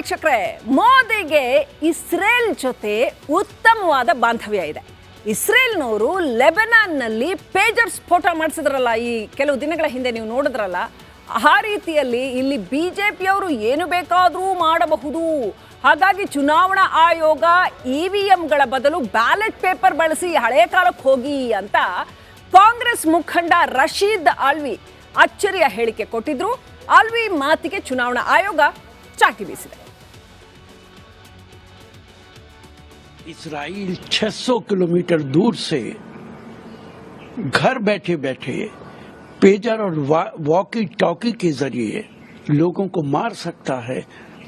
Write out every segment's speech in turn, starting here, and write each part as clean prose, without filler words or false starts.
ವೀಕ್ಷಕರೇ, ಮೋದಿಗೆ ಇಸ್ರೇಲ್ ಜೊತೆ ಉತ್ತಮವಾದ ಬಾಂಧವ್ಯ ಇದೆ. ಇಸ್ರೇಲ್ನವರು ಲೆಬನಾನ್ನಲ್ಲಿ ಪೇಜರ್ ಸ್ಫೋಟ ಮಾಡಿಸಿದ್ರಲ್ಲ, ಈ ಕೆಲವು ದಿನಗಳ ಹಿಂದೆ ನೀವು ನೋಡಿದ್ರಲ್ಲ, ಆ ರೀತಿಯಲ್ಲಿ ಇಲ್ಲಿ ಬಿಜೆಪಿಯವರು ಏನು ಬೇಕಾದರೂ ಮಾಡಬಹುದು. ಹಾಗಾಗಿ ಚುನಾವಣಾ ಆಯೋಗ ಇವಿಎಂಗಳ ಬದಲು ಬ್ಯಾಲೆಟ್ ಪೇಪರ್ ಬಳಸಿ ಹಳೆ ಕಾಲಕ್ಕೆ ಹೋಗಿ ಅಂತ ಕಾಂಗ್ರೆಸ್ ಮುಖಂಡ ರಶೀದ್ ಆಲ್ವಿ ಅಚ್ಚರಿಯ ಹೇಳಿಕೆ ಕೊಟ್ಟಿದ್ರು. ಆಲ್ವಿ ಮಾತಿಗೆ ಚುನಾವಣಾ ಆಯೋಗ ಚಾಟಿ ಬೀಸಿದೆ. इसराइल 600 किलोमीटर दूर से घर बैठे बैठे पेजर और वॉकी टॉकी के जरिए लोगों को मार सकता है,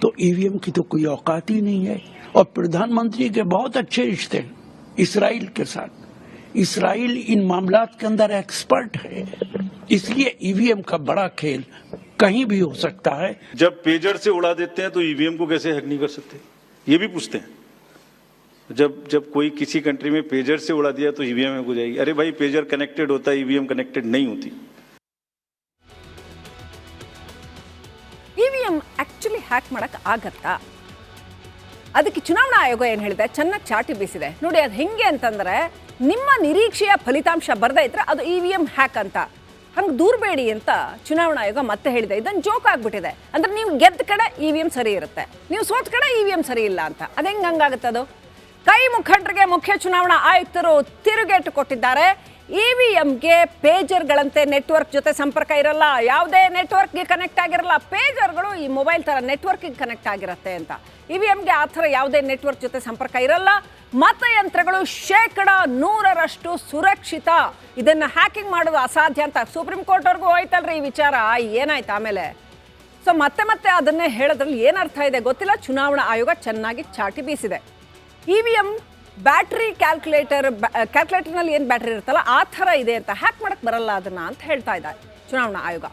तो ईवीएम की तो कोई औकात ही नहीं है। और प्रधानमंत्री के बहुत अच्छे रिश्ते हैं इसराइल के साथ। इसराइल इन मामलात के अंदर एक्सपर्ट है, इसलिए ईवीएम का बड़ा खेल कहीं भी हो सकता है। जब पेजर से उड़ा देते हैं तो ईवीएम को कैसे हैक नहीं कर सकते, ये भी पूछते हैं। जब कोई किसी कंट्री में पेजर से उड़ा दिया तो ईवीएम हो जाएगी। अरे भाई, पेजर कनेक्टेड होता है, ईवीएम कनेक्टेड नहीं होती। ಇವಿಎಂ ಆಕ್ಚುಲಿ ಹ್ಯಾಕ್ ಮಾಡಕ್ ಆಗತ್ತಾ? ಅದಕ್ಕೆ ಚುನಾವಣಾ ಆಯೋಗ ಏನು ಹೇಳಿದೆ, ಚೆನ್ನಾಗಿ ಚಾಟಿ ಬೀಸಿದೆ ನೋಡಿ. ಅದು ಹೆಂಗೆ ಅಂತಂದ್ರೆ, ನಿಮ್ಮ ನಿರೀಕ್ಷೆಯ ಫಲಿತಾಂಶ ಬರ್ದೇ ಇದ್ರೆ ಅದು ಇವಿಎಂ ಹ್ಯಾಕ್ ಅಂತ, ಹಂಗೆ ದೂರಬೇಡಿ ಅಂತ ಚುನಾವಣಾ ಆಯೋಗ ಮತ್ತೆ ಹೇಳಿದೆ. ಇದನ್ನು ಜೋಕ್ ಆಗ್ಬಿಟ್ಟಿದೆ. ಅಂದ್ರೆ ನೀವು ಗೆದ್ದ ಕಡೆ ಇವಿಎಂ ಸರಿ ಇರುತ್ತೆ, ನೀವು ಸೋತ ಕಡೆ ಇವಿಎಂ ಸರಿ ಇಲ್ಲ ಅಂತ. ಅದು ಹೆಂಗೆ ಹಂಗಾಗುತ್ತೆ? ಅದು ಕೈ ಮುಖಂಡರಿಗೆ ಮುಖ್ಯ ಚುನಾವಣಾ ಆಯುಕ್ತರು ತಿರುಗೇಟು ಕೊಟ್ಟಿದ್ದಾರೆ. ಇವಿಎಂಗೆ ಪೇಜರ್ಗಳಂತೆ ನೆಟ್ವರ್ಕ್ ಜೊತೆ ಸಂಪರ್ಕ ಇರಲ್ಲ, ಯಾವುದೇ ನೆಟ್ವರ್ಕ್ಗೆ ಕನೆಕ್ಟ್ ಆಗಿರಲ್ಲ. ಪೇಜರ್ಗಳು ಈ ಮೊಬೈಲ್ ಥರ ನೆಟ್ವರ್ಕ್ಗೆ ಕನೆಕ್ಟ್ ಆಗಿರುತ್ತೆ ಅಂತ. ಇವಿಎಂಗೆ ಆ ಥರ ಯಾವುದೇ ನೆಟ್ವರ್ಕ್ ಜೊತೆ ಸಂಪರ್ಕ ಇರಲ್ಲ. ಮತಯಂತ್ರಗಳು 100% ಸುರಕ್ಷಿತ, ಇದನ್ನು ಹ್ಯಾಕಿಂಗ್ ಮಾಡೋದು ಅಸಾಧ್ಯ ಅಂತ ಸುಪ್ರೀಂ ಕೋರ್ಟ್ವರೆಗೂ ಹೋಯ್ತಲ್ರಿ ಈ ವಿಚಾರ. ಏನಾಯ್ತು ಆಮೇಲೆ? ಸೊ ಮತ್ತೆ ಅದನ್ನೇ ಹೇಳೋದ್ರಲ್ಲಿ ಏನರ್ಥ ಇದೆ ಗೊತ್ತಿಲ್ಲ. ಚುನಾವಣಾ ಆಯೋಗ ಚೆನ್ನಾಗಿ ಚಾಟಿ ಬೀಸಿದೆ. ಇವಿಎಂ ಬ್ಯಾಟ್ರಿ ಕ್ಯಾಲ್ಕುಲೇಟರ್ನಲ್ಲಿ ಏನು ಬ್ಯಾಟ್ರಿ ಇರುತ್ತಲ್ಲ ಆ ಥರ ಇದೆ ಅಂತ, ಹ್ಯಾಕ್ ಮಾಡಕ್ಕೆ ಬರಲ್ಲ ಅದನ್ನು ಅಂತ ಹೇಳ್ತಾ ಇದ್ದಾರೆ ಚುನಾವಣಾ ಆಯೋಗ.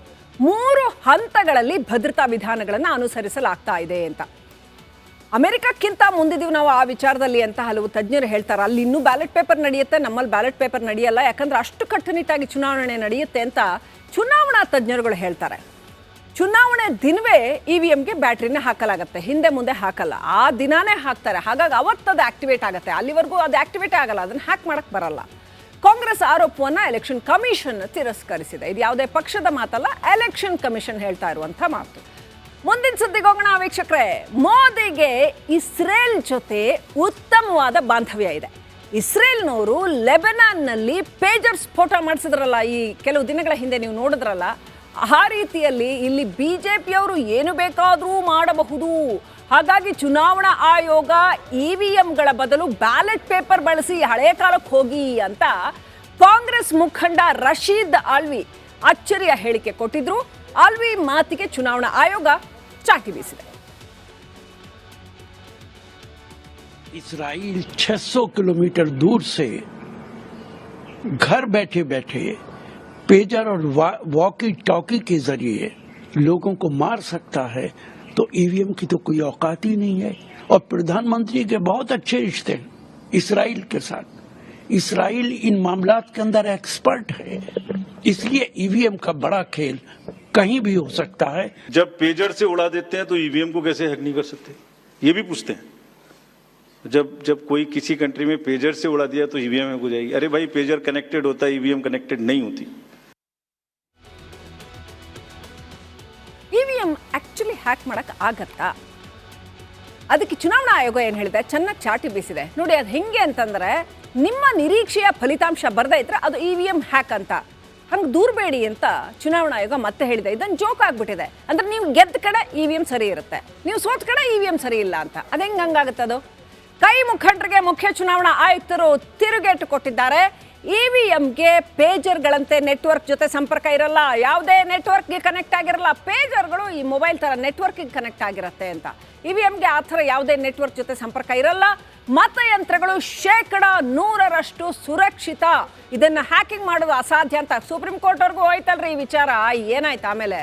3 ಹಂತಗಳಲ್ಲಿ ಭದ್ರತಾ ವಿಧಾನಗಳನ್ನು ಅನುಸರಿಸಲಾಗ್ತಾ ಇದೆ ಅಂತ. ಅಮೆರಿಕಕ್ಕಿಂತ ಮುಂದಿದ್ದೀವಿ ನಾವು ಆ ವಿಚಾರದಲ್ಲಿ ಅಂತ ಹಲವು ತಜ್ಞರು ಹೇಳ್ತಾರೆ. ಅಲ್ಲಿ ಇನ್ನೂ ಬ್ಯಾಲೆಟ್ ಪೇಪರ್ ನಡೆಯುತ್ತೆ, ನಮ್ಮಲ್ಲಿ ಬ್ಯಾಲೆಟ್ ಪೇಪರ್ ನಡೆಯಲ್ಲ, ಯಾಕಂದ್ರೆ ಅಷ್ಟು ಕಟ್ಟುನಿಟ್ಟಾಗಿ ಚುನಾವಣೆ ನಡೆಯುತ್ತೆ ಅಂತ ಚುನಾವಣಾ ತಜ್ಞರುಗಳು ಹೇಳ್ತಾರೆ. ಚುನಾವಣೆ ದಿನವೇ ಇವಿಎಂಗೆ ಬ್ಯಾಟ್ರಿನ ಹಾಕಲಾಗುತ್ತೆ, ಹಿಂದೆ ಮುಂದೆ ಹಾಕಲ್ಲ, ಆ ದಿನಾನೇ ಹಾಕ್ತಾರೆ. ಹಾಗಾಗಿ ಅವತ್ತದು ಆಕ್ಟಿವೇಟ್ ಆಗುತ್ತೆ, ಅಲ್ಲಿವರೆಗೂ ಅದು ಆಕ್ಟಿವೇಟೇ ಆಗಲ್ಲ, ಅದನ್ನು ಹ್ಯಾಕ್ ಮಾಡಕ್ಕೆ ಬರಲ್ಲ. ಕಾಂಗ್ರೆಸ್ ಆರೋಪವನ್ನು ಎಲೆಕ್ಷನ್ ಕಮಿಷನ್ ತಿರಸ್ಕರಿಸಿದೆ. ಇದು ಯಾವುದೇ ಪಕ್ಷದ ಮಾತಲ್ಲ, ಎಲೆಕ್ಷನ್ ಕಮಿಷನ್ ಹೇಳ್ತಾ ಇರುವಂಥ ಮಾತು. ಮುಂದಿನ ಸುದ್ದಿಗೆ ಹೋಗೋಣ ವೀಕ್ಷಕರೇ. ಮೋದಿಗೆ ಇಸ್ರೇಲ್ ಜೊತೆ ಉತ್ತಮವಾದ ಬಾಂಧವ್ಯ ಇದೆ. ಇಸ್ರೇಲ್ನವರು ಲೆಬನಾನ್ನಲ್ಲಿ ಪೇಜರ್ ಸ್ಫೋಟ ಮಾಡಿಸಿದ್ರಲ್ಲ, ಈ ಕೆಲವು ದಿನಗಳ ಹಿಂದೆ ನೀವು ನೋಡಿದ್ರಲ್ಲ, ಆ ರೀತಿಯಲ್ಲಿ ಇಲ್ಲಿ ಬಿಜೆಪಿಯವರು ಏನು ಬೇಕಾದರೂ ಮಾಡಬಹುದು. ಹಾಗಾಗಿ ಚುನಾವಣಾ ಆಯೋಗ ಇವಿಎಂಗಳ ಬದಲು ಬ್ಯಾಲೆಟ್ ಪೇಪರ್ ಬಳಸಿ ಹಳೆ ಕಾಲಕ್ಕೆ ಹೋಗಿ ಅಂತ ಕಾಂಗ್ರೆಸ್ ಮುಖಂಡ ರಶೀದ್ ಆಲ್ವಿ ಅಚ್ಚರಿಯ ಹೇಳಿಕೆ ಕೊಟ್ಟಿದ್ರು. ಆಲ್ವಿ ಮಾತಿಗೆ ಚುನಾವಣಾ ಆಯೋಗ ಚಾಟಿ ಬೀಸಿದೆ. इसराइल 600 किलोमीटर दूर से घर बैठे बैठे पेजर और वॉकी टॉकी के जरिए लोगों को मार सकता है, तो ईवीएम की तो कोई औकात ही नहीं है। और प्रधानमंत्री के बहुत अच्छे रिश्ते हैं इसराइल के साथ। इसराइल इन मामलात के अंदर एक्सपर्ट है, इसलिए ईवीएम का बड़ा खेल कहीं भी हो सकता है। जब पेजर से उड़ा देते हैं तो ईवीएम को कैसे हैक नहीं कर सकते, ये भी पूछते हैं। जब कोई किसी कंट्री में पेजर से उड़ा दिया तो ईवीएम हो जाएगी। अरे भाई, पेजर कनेक्टेड होता है, ईवीएम कनेक्टेड नहीं होती। ಇವಿಎಂ ಆಕ್ಚುಲಿ ಹ್ಯಾಕ್ ಮಾಡಕ್ ಆಗತ್ತಾ? ಅದಕ್ಕೆ ಚುನಾವಣಾ ಆಯೋಗ ಏನು ಹೇಳಿದೆ, ಚೆನ್ನಾಗಿ ಚಾಟಿ ಬೀಸಿದೆ ನೋಡಿ. ಅದು ಹೆಂಗೆ ಅಂತಂದ್ರೆ, ನಿಮ್ಮ ನಿರೀಕ್ಷೆಯ ಫಲಿತಾಂಶ ಬರ್ದೇ ಇದ್ರೆ ಅದು ಇವಿಎಂ ಹ್ಯಾಕ್ ಅಂತ, ಹಂಗೆ ದೂರಬೇಡಿ ಅಂತ ಚುನಾವಣಾ ಆಯೋಗ ಮತ್ತೆ ಹೇಳಿದೆ. ಇದನ್ನು ಜೋಕ್ ಆಗ್ಬಿಟ್ಟಿದೆ. ಅಂದ್ರೆ ನೀವು ಗೆದ್ದ ಕಡೆ ಇವಿಎಂ ಸರಿ ಇರುತ್ತೆ, ನೀವು ಸೋತ ಕಡೆ ಇವಿಎಂ ಸರಿ ಇಲ್ಲ ಅಂತ. ಅದು ಹೆಂಗೆ ಹಂಗಾಗುತ್ತೆ? ಅದು ಕೈ ಮುಖಂಡರಿಗೆ ಮುಖ್ಯ ಚುನಾವಣಾ ಆಯುಕ್ತರು ತಿರುಗೇಟು ಕೊಟ್ಟಿದ್ದಾರೆ. ಇವಿಎಂಗೆ ಪೇಜರ್ಗಳಂತೆ ನೆಟ್ವರ್ಕ್ ಜೊತೆ ಸಂಪರ್ಕ ಇರಲ್ಲ, ಯಾವುದೇ ನೆಟ್ವರ್ಕ್ಗೆ ಕನೆಕ್ಟ್ ಆಗಿರಲ್ಲ. ಪೇಜರ್ಗಳು ಈ ಮೊಬೈಲ್ ಥರ ನೆಟ್ವರ್ಕ್ಗೆ ಕನೆಕ್ಟ್ ಆಗಿರುತ್ತೆ ಅಂತ. ಇವಿಎಂಗೆ ಆ ಥರ ಯಾವುದೇ ನೆಟ್ವರ್ಕ್ ಜೊತೆ ಸಂಪರ್ಕ ಇರಲ್ಲ. ಮತಯಂತ್ರಗಳು 100% ಸುರಕ್ಷಿತ, ಇದನ್ನು ಹ್ಯಾಕಿಂಗ್ ಮಾಡೋದು ಅಸಾಧ್ಯ ಅಂತ ಸುಪ್ರೀಂ ಕೋರ್ಟ್ವರೆಗೂ ಹೋಯ್ತಲ್ರಿ ಈ ವಿಚಾರ. ಏನಾಯ್ತು ಆಮೇಲೆ?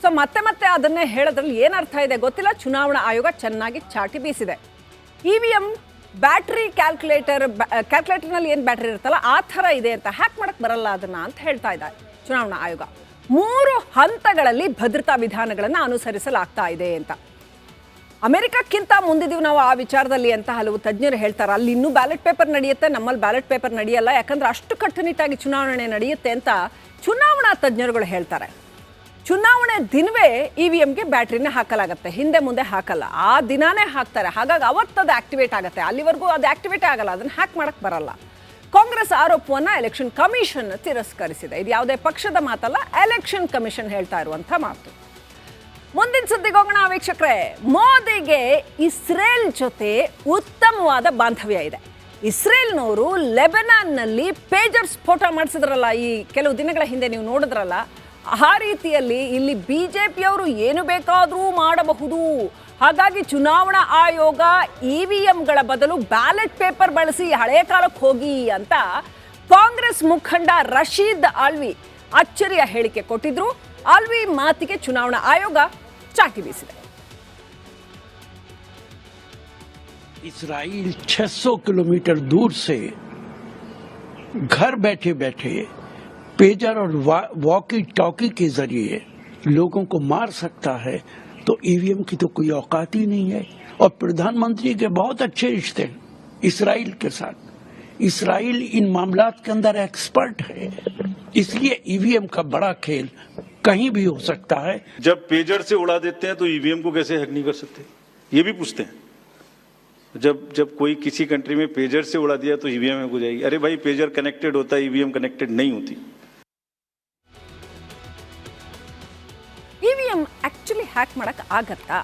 ಸೊ ಮತ್ತೆ ಅದನ್ನೇ ಹೇಳೋದ್ರಲ್ಲಿ ಏನರ್ಥ ಇದೆ ಗೊತ್ತಿಲ್ಲ. ಚುನಾವಣಾ ಆಯೋಗ ಚೆನ್ನಾಗಿ ಚಾಟಿ ಬೀಸಿದೆ. ಇವಿಎಂ ಬ್ಯಾಟ್ರಿ ಕ್ಯಾಲ್ಕುಲೇಟರ್ನಲ್ಲಿ ಏನು ಬ್ಯಾಟ್ರಿ ಇರುತ್ತಲ್ಲ ಆ ಥರ ಇದೆ ಅಂತ, ಹ್ಯಾಕ್ ಮಾಡಕ್ಕೆ ಬರಲ್ಲ ಅದನ್ನು ಅಂತ ಹೇಳ್ತಾ ಇದ್ದಾರೆ ಚುನಾವಣಾ ಆಯೋಗ. 3 ಹಂತಗಳಲ್ಲಿ ಭದ್ರತಾ ವಿಧಾನಗಳನ್ನು ಅನುಸರಿಸಲಾಗ್ತಾ ಇದೆ ಅಂತ. ಅಮೆರಿಕಕ್ಕಿಂತ ಮುಂದಿದೀವಿ ನಾವು ಆ ವಿಚಾರದಲ್ಲಿ ಅಂತ ಹಲವು ತಜ್ಞರು ಹೇಳ್ತಾರೆ. ಅಲ್ಲಿ ಇನ್ನೂ ಬ್ಯಾಲೆಟ್ ಪೇಪರ್ ನಡೆಯುತ್ತೆ, ನಮ್ಮಲ್ಲಿ ಬ್ಯಾಲೆಟ್ ಪೇಪರ್ ನಡೆಯಲ್ಲ, ಯಾಕಂದ್ರೆ ಅಷ್ಟು ಕಟ್ಟುನಿಟ್ಟಾಗಿ ಚುನಾವಣೆ ನಡೆಯುತ್ತೆ ಅಂತ ಚುನಾವಣಾ ತಜ್ಞರುಗಳು ಹೇಳ್ತಾರೆ. ಚುನಾವಣೆ ದಿನವೇ ಇವಿಎಂಗೆ ಬ್ಯಾಟ್ರಿನ ಹಾಕಲಾಗುತ್ತೆ, ಹಿಂದೆ ಮುಂದೆ ಹಾಕಲ್ಲ, ಆ ದಿನಾನೇ ಹಾಕ್ತಾರೆ. ಹಾಗಾಗಿ ಅವತ್ತದು ಆಕ್ಟಿವೇಟ್ ಆಗುತ್ತೆ, ಅಲ್ಲಿವರೆಗೂ ಅದು ಆಕ್ಟಿವೇಟ್ ಆಗಲ್ಲ, ಅದನ್ನು ಹ್ಯಾಕ್ ಮಾಡಕ್ಕೆ ಬರಲ್ಲ. ಕಾಂಗ್ರೆಸ್ ಆರೋಪವನ್ನು ಎಲೆಕ್ಷನ್ ಕಮಿಷನ್ ತಿರಸ್ಕರಿಸಿದೆ. ಇದು ಯಾವುದೇ ಪಕ್ಷದ ಮಾತಲ್ಲ, ಎಲೆಕ್ಷನ್ ಕಮಿಷನ್ ಹೇಳ್ತಾ ಇರುವಂಥ ಮಾತು. ಮುಂದಿನ ಸುದ್ದಿಗೆ ಹೋಗೋಣ ವೀಕ್ಷಕರೇ. ಮೋದಿಗೆ ಇಸ್ರೇಲ್ ಜೊತೆ ಉತ್ತಮವಾದ ಬಾಂಧವ್ಯ ಇದೆ. ಇಸ್ರೇಲ್ನವರು ಲೆಬನಾನ್ನಲ್ಲಿ ಪೇಜರ್ ಸ್ಫೋಟ ಮಾಡಿಸಿದ್ರಲ್ಲ, ಈ ಕೆಲವು ದಿನಗಳ ಹಿಂದೆ ನೀವು ನೋಡಿದ್ರಲ್ಲ, ಆ ರೀತಿಯಲ್ಲಿ ಇಲ್ಲಿ ಬಿಜೆಪಿಯವರು ಏನು ಬೇಕಾದರೂ ಮಾಡಬಹುದು. ಹಾಗಾಗಿ ಚುನಾವಣಾ ಆಯೋಗ ಇವಿಎಂಗಳ ಬದಲು ಬ್ಯಾಲೆಟ್ ಪೇಪರ್ ಬಳಸಿ ಹಳೆಯ ಕಾಲಕ್ಕೆ ಹೋಗಿ ಅಂತ ಕಾಂಗ್ರೆಸ್ ಮುಖಂಡ ರಶೀದ್ ಆಲ್ವಿ ಅಚ್ಚರಿಯ ಹೇಳಿಕೆ ಕೊಟ್ಟಿದ್ರು. ಆಲ್ವಿ ಮಾತಿಗೆ ಚುನಾವಣಾ ಆಯೋಗ ಚಾಟಿ ಬೀಸಿದೆ. इसराइल 600 किलोमीटर दूर से घर बैठे बैठे पेजर और वॉकी टॉकी के जरिए लोगों को मार सकता है, तो ईवीएम की तो कोई औकात ही नहीं है। और प्रधानमंत्री के बहुत अच्छे रिश्ते हैं इसराइल के साथ। इसराइल इन मामलात के अंदर एक्सपर्ट है, इसलिए ईवीएम का बड़ा खेल कहीं भी हो सकता है। जब पेजर से उड़ा देते हैं तो ईवीएम को कैसे हैक नहीं कर सकते, ये भी पूछते हैं। जब कोई किसी कंट्री में पेजर से उड़ा दिया तो ईवीएम हैक हो जाएगी। अरे भाई, पेजर कनेक्टेड होता है, ईवीएम कनेक्टेड नहीं होती। ಇವಿಎಂ ಆಕ್ಚುಲಿ ಹ್ಯಾಕ್ ಮಾಡಕ್ ಆಗತ್ತಾ?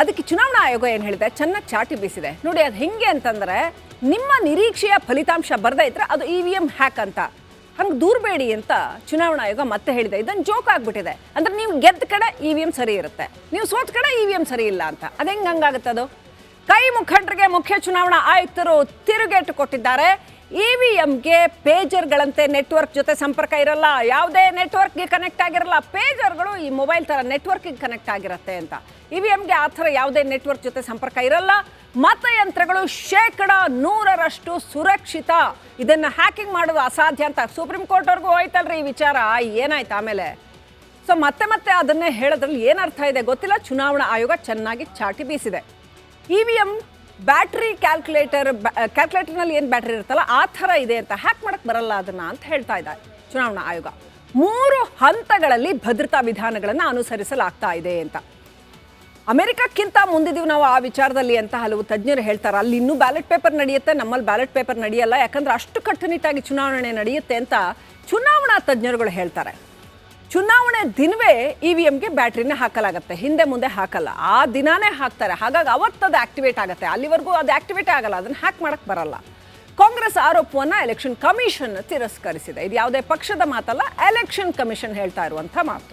ಅದಕ್ಕೆ ಚುನಾವಣಾ ಆಯೋಗ ಏನು ಹೇಳಿದೆ, ಚೆನ್ನಾಗಿ ಚಾಟಿ ಬೀಸಿದೆ. ನೋಡಿ ಅದು ಹೆಂಗೆ ಅಂತಂದ್ರೆ, ನಿಮ್ಮ ನಿರೀಕ್ಷೆಯ ಫಲಿತಾಂಶ ಬರದೇ ಇದ್ರೆ ಅದು ಇವಿಎಂ ಹ್ಯಾಕ್ ಅಂತ, ಹಂಗೆ ದೂರಬೇಡಿ ಅಂತ ಚುನಾವಣಾ ಆಯೋಗ ಮತ್ತೆ ಹೇಳಿದೆ. ಇದನ್ನು ಜೋಕ್ ಆಗ್ಬಿಟ್ಟಿದೆ. ಅಂದ್ರೆ ನೀವು ಗೆದ್ದ ಕಡೆ ಇವಿಎಂ ಸರಿ ಇರುತ್ತೆ, ನೀವು ಸೋತ ಕಡೆ ಇವಿಎಂ ಸರಿ ಇಲ್ಲ ಅಂತ. ಅದು ಹೆಂಗೆ ಹಂಗಾಗುತ್ತದು? ಕೈ ಮುಖಂಡರಿಗೆ ಮುಖ್ಯ ಚುನಾವಣಾ ಆಯುಕ್ತರು ತಿರುಗೇಟು ಕೊಟ್ಟಿದ್ದಾರೆ. ಇವಿಎಂಗೆ ಪೇಜರ್ಗಳಂತೆ ನೆಟ್ವರ್ಕ್ ಜೊತೆ ಸಂಪರ್ಕ ಇರಲ್ಲ, ಯಾವುದೇ ನೆಟ್ವರ್ಕ್ಗೆ ಕನೆಕ್ಟ್ ಆಗಿರಲ್ಲ. ಪೇಜರ್ಗಳು ಈ ಮೊಬೈಲ್ ಥರ ನೆಟ್ವರ್ಕಿಗೆ ಕನೆಕ್ಟ್ ಆಗಿರುತ್ತೆ ಅಂತ. ಇವಿಎಂಗೆ ಆ ಥರ ಯಾವುದೇ ನೆಟ್ವರ್ಕ್ ಜೊತೆ ಸಂಪರ್ಕ ಇರಲ್ಲ. ಮತಯಂತ್ರಗಳು 100% ಸುರಕ್ಷಿತ, ಇದನ್ನು ಹ್ಯಾಕಿಂಗ್ ಮಾಡೋದು ಅಸಾಧ್ಯ ಅಂತ ಸುಪ್ರೀಂ ಕೋರ್ಟ್ವರೆಗೂ ಹೋಯ್ತಲ್ರಿ ಈ ವಿಚಾರ. ಏನಾಯ್ತು ಆಮೇಲೆ? ಸೊ ಮತ್ತೆ ಅದನ್ನೇ ಹೇಳೋದ್ರಲ್ಲಿ ಏನರ್ಥ ಇದೆ ಗೊತ್ತಿಲ್ಲ. ಚುನಾವಣಾ ಆಯೋಗ ಚೆನ್ನಾಗಿ ಚಾಟಿ ಬೀಸಿದೆ. ಇವಿಎಂ ಬ್ಯಾಟ್ರಿ ಕ್ಯಾಲ್ಕುಲೇಟರ್ನಲ್ಲಿ ಏನು ಬ್ಯಾಟ್ರಿ ಇರುತ್ತಲ್ಲ ಆ ಥರ ಇದೆ ಅಂತ, ಹ್ಯಾಕ್ ಮಾಡಕ್ಕೆ ಬರಲ್ಲ ಅದನ್ನು ಅಂತ ಹೇಳ್ತಾ ಇದ್ದಾರೆ ಚುನಾವಣಾ ಆಯೋಗ. 3 ಹಂತಗಳಲ್ಲಿ ಭದ್ರತಾ ವಿಧಾನಗಳನ್ನು ಅನುಸರಿಸಲಾಗ್ತಾ ಇದೆ ಅಂತ. ಅಮೆರಿಕಕ್ಕಿಂತ ಮುಂದಿದೀವಿ ನಾವು ಆ ವಿಚಾರದಲ್ಲಿ ಅಂತ ಹಲವು ತಜ್ಞರು ಹೇಳ್ತಾರೆ. ಅಲ್ಲಿ ಇನ್ನೂ ಬ್ಯಾಲೆಟ್ ಪೇಪರ್ ನಡೆಯುತ್ತೆ, ನಮ್ಮಲ್ಲಿ ಬ್ಯಾಲೆಟ್ ಪೇಪರ್ ನಡೆಯಲ್ಲ, ಯಾಕಂದ್ರೆ ಅಷ್ಟು ಕಟ್ಟುನಿಟ್ಟಾಗಿ ಚುನಾವಣೆ ನಡೆಯುತ್ತೆ ಅಂತ ಚುನಾವಣಾ ತಜ್ಞರುಗಳು ಹೇಳ್ತಾರೆ. ಚುನಾವಣೆ ದಿನವೇ ಇವಿಎಂಗೆ ಬ್ಯಾಟ್ರಿನ ಹಾಕಲಾಗುತ್ತೆ, ಹಿಂದೆ ಮುಂದೆ ಹಾಕಲ್ಲ, ಆ ದಿನಾನೇ ಹಾಕ್ತಾರೆ. ಹಾಗಾಗಿ ಅವತ್ತದು ಆಕ್ಟಿವೇಟ್ ಆಗುತ್ತೆ, ಅಲ್ಲಿವರೆಗೂ ಅದು ಆಕ್ಟಿವೇಟ್ ಆಗಲ್ಲ, ಅದನ್ನು ಹ್ಯಾಕ್ ಮಾಡಕ್ಕೆ ಬರಲ್ಲ. ಕಾಂಗ್ರೆಸ್ ಆರೋಪವನ್ನು ಎಲೆಕ್ಷನ್ ಕಮಿಷನ್ ತಿರಸ್ಕರಿಸಿದೆ. ಇದು ಯಾವುದೇ ಪಕ್ಷದ ಮಾತಲ್ಲ, ಎಲೆಕ್ಷನ್ ಕಮಿಷನ್ ಹೇಳ್ತಾ ಇರುವಂಥ ಮಾತು.